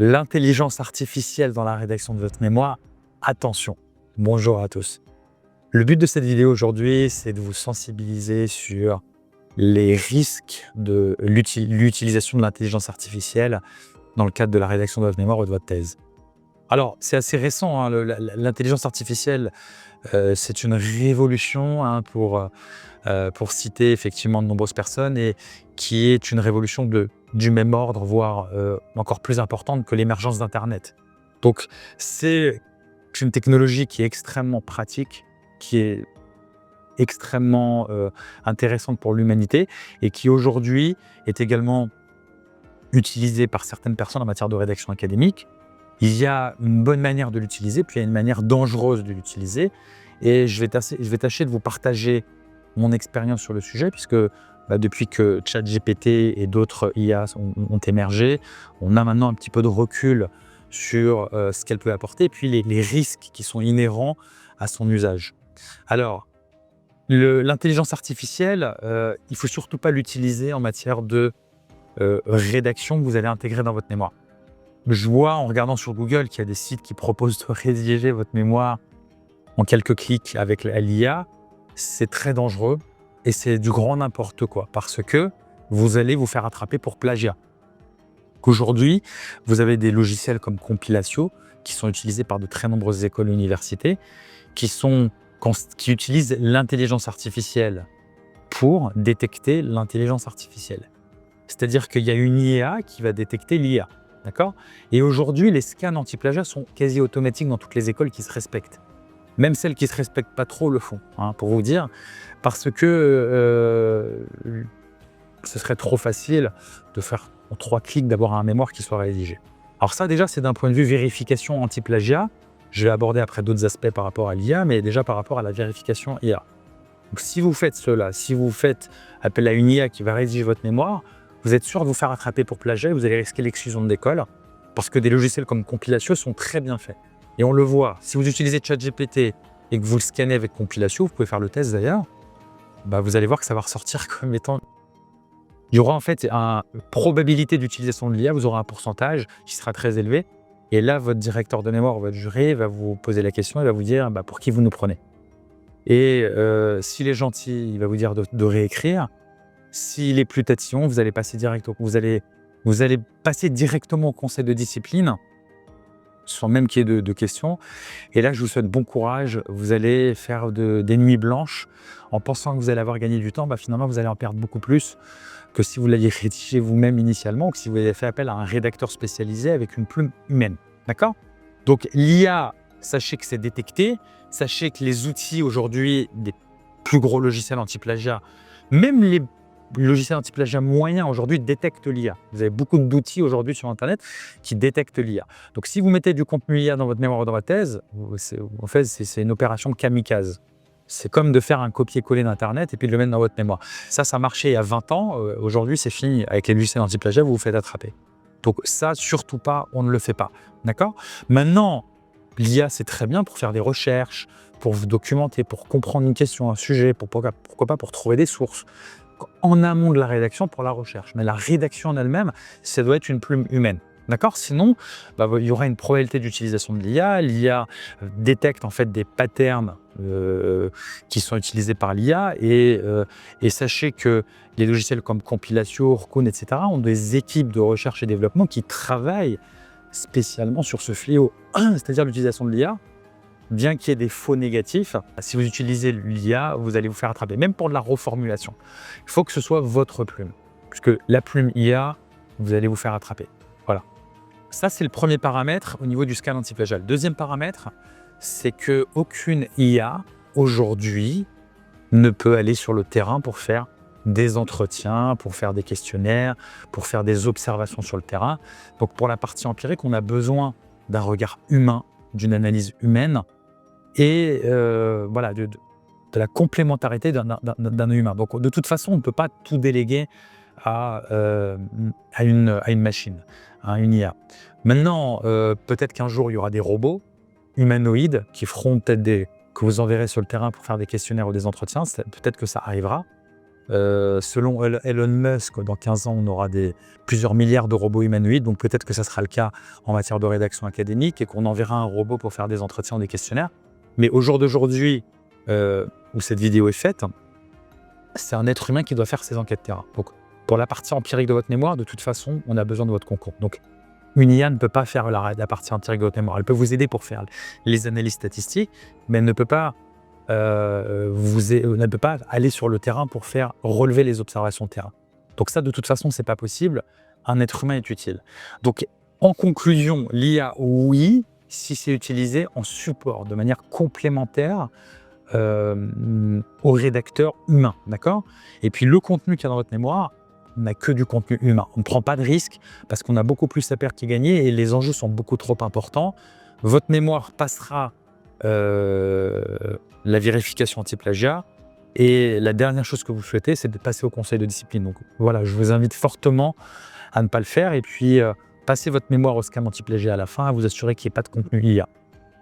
L'intelligence artificielle dans la rédaction de votre mémoire, attention. Bonjour à tous. Le but de cette vidéo aujourd'hui, c'est de vous sensibiliser sur les risques de l'utilisation de l'intelligence artificielle dans le cadre de la rédaction de votre mémoire ou de votre thèse. Alors, c'est assez récent, hein, l'intelligence artificielle, c'est une révolution, hein, pour citer effectivement de nombreuses personnes, et qui est une révolution du même ordre, voire encore plus importante que l'émergence d'Internet. Donc, c'est une technologie qui est extrêmement pratique, qui est extrêmement intéressante pour l'humanité et qui aujourd'hui est également utilisée par certaines personnes en matière de rédaction académique. Il y a une bonne manière de l'utiliser, puis il y a une manière dangereuse de l'utiliser. Et je vais tâcher de vous partager mon expérience sur le sujet, puisque depuis que ChatGPT et d'autres IA ont émergé, on a maintenant un petit peu de recul sur ce qu'elle peut apporter, et puis les risques qui sont inhérents à son usage. Alors, l'intelligence artificielle, il ne faut surtout pas l'utiliser en matière de rédaction que vous allez intégrer dans votre mémoire. Je vois en regardant sur Google qu'il y a des sites qui proposent de rédiger votre mémoire en quelques clics avec l'IA. C'est très dangereux et c'est du grand n'importe quoi parce que vous allez vous faire attraper pour plagiat. Aujourd'hui, vous avez des logiciels comme Compilatio qui sont utilisés par de très nombreuses écoles et universités qui utilisent l'intelligence artificielle pour détecter l'intelligence artificielle. C'est-à-dire qu'il y a une IA qui va détecter l'IA. D'accord ? Et aujourd'hui, les scans anti-plagiat sont quasi automatiques dans toutes les écoles qui se respectent. Même celles qui ne se respectent pas trop le font, hein, pour vous dire, parce que ce serait trop facile de faire en 3 clics d'avoir un mémoire qui soit rédigé. Alors ça, déjà, c'est d'un point de vue vérification anti-plagiat. Je vais aborder après d'autres aspects par rapport à l'IA, mais déjà par rapport à la vérification IA. Donc si vous faites cela, si vous faites appel à une IA qui va rédiger votre mémoire, vous êtes sûr de vous faire attraper pour plagiat et vous allez risquer l'exclusion de l'école parce que des logiciels comme Compilatio sont très bien faits. Et on le voit, si vous utilisez ChatGPT et que vous le scannez avec Compilatio, vous pouvez faire le test d'ailleurs, vous allez voir que ça va ressortir comme étant... Il y aura en fait une probabilité d'utilisation de l'IA, vous aurez un pourcentage qui sera très élevé. Et là, votre directeur de mémoire, votre jury va vous poser la question et va vous dire pour qui vous nous prenez. Et s'il est gentil, il va vous dire de réécrire. S'il est plus tatillon, vous allez passer directement au conseil de discipline, sans même qu'il y ait de questions. Et là, je vous souhaite bon courage. Vous allez faire des nuits blanches en pensant que vous allez avoir gagné du temps. Finalement, vous allez en perdre beaucoup plus que si vous l'aviez rédigé vous-même initialement ou que si vous avez fait appel à un rédacteur spécialisé avec une plume humaine. D'accord ? Donc, l'IA, sachez que c'est détecté. Sachez que les outils aujourd'hui, des plus gros logiciels anti-plagiat, même les logiciels anti-plagiat moyens aujourd'hui détectent l'IA. Vous avez beaucoup d'outils aujourd'hui sur Internet qui détectent l'IA. Donc, si vous mettez du contenu IA dans votre mémoire ou dans votre thèse, c'est une opération kamikaze. C'est comme de faire un copier-coller d'Internet et puis de le mettre dans votre mémoire. Ça marchait il y a 20 ans. Aujourd'hui, c'est fini. Avec les logiciels anti-plagiat, vous vous faites attraper. Donc ça, surtout pas, on ne le fait pas. D'accord ? Maintenant, l'IA, c'est très bien pour faire des recherches, pour vous documenter, pour comprendre une question, un sujet, pourquoi pas pour trouver des sources. En amont de la rédaction pour la recherche. Mais la rédaction en elle-même, ça doit être une plume humaine. D'accord ? Sinon, il y aura une probabilité d'utilisation de l'IA. L'IA détecte en fait des patterns qui sont utilisés par l'IA et sachez que les logiciels comme Compilatio, Raccoon, etc. ont des équipes de recherche et développement qui travaillent spécialement sur ce fléau, c'est-à-dire l'utilisation de l'IA. Bien qu'il y ait des faux négatifs, si vous utilisez l'IA, vous allez vous faire attraper, même pour de la reformulation. Il faut que ce soit votre plume, puisque la plume IA, vous allez vous faire attraper. Voilà. Ça, c'est le premier paramètre au niveau du scan anti-plagiat. Le deuxième paramètre, c'est qu'aucune IA, aujourd'hui, ne peut aller sur le terrain pour faire des entretiens, pour faire des questionnaires, pour faire des observations sur le terrain. Donc, pour la partie empirique, on a besoin d'un regard humain, d'une analyse humaine, et de la complémentarité d'un humain. Donc de toute façon, on ne peut pas tout déléguer à une machine, à une IA. Maintenant, peut-être qu'un jour, il y aura des robots humanoïdes qui feront peut-être que vous enverrez sur le terrain pour faire des questionnaires ou des entretiens. Peut-être que ça arrivera. Selon Elon Musk, dans 15 ans, on aura plusieurs milliards de robots humanoïdes. Donc peut-être que ça sera le cas en matière de rédaction académique et qu'on enverra un robot pour faire des entretiens ou des questionnaires. Mais au jour d'aujourd'hui, où cette vidéo est faite, c'est un être humain qui doit faire ses enquêtes terrain. Donc pour la partie empirique de votre mémoire, de toute façon, on a besoin de votre concours. Donc une IA ne peut pas faire la partie empirique de votre mémoire. Elle peut vous aider pour faire les analyses statistiques, mais elle ne peut pas ne peut pas aller sur le terrain pour faire relever les observations de terrain. Donc ça, de toute façon, c'est pas possible. Un être humain est utile. Donc, en conclusion, l'IA, oui, si c'est utilisé en support, de manière complémentaire au rédacteur humain, d'accord? Et puis, le contenu qu'il y a dans votre mémoire n'a que du contenu humain. On ne prend pas de risque parce qu'on a beaucoup plus à perdre qu'à gagner et les enjeux sont beaucoup trop importants. Votre mémoire passera la vérification anti-plagiat. Et la dernière chose que vous souhaitez, c'est de passer au conseil de discipline. Donc voilà, je vous invite fortement à ne pas le faire. Et puis, passez votre mémoire au scam anti-plagiat à la fin, à vous assurer qu'il n'y ait pas de contenu IA.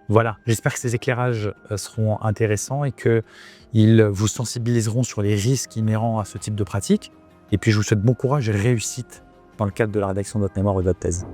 Voilà, j'espère que ces éclairages seront intéressants et qu'ils vous sensibiliseront sur les risques inhérents à ce type de pratique. Et puis, je vous souhaite bon courage et réussite dans le cadre de la rédaction de votre mémoire ou de votre thèse.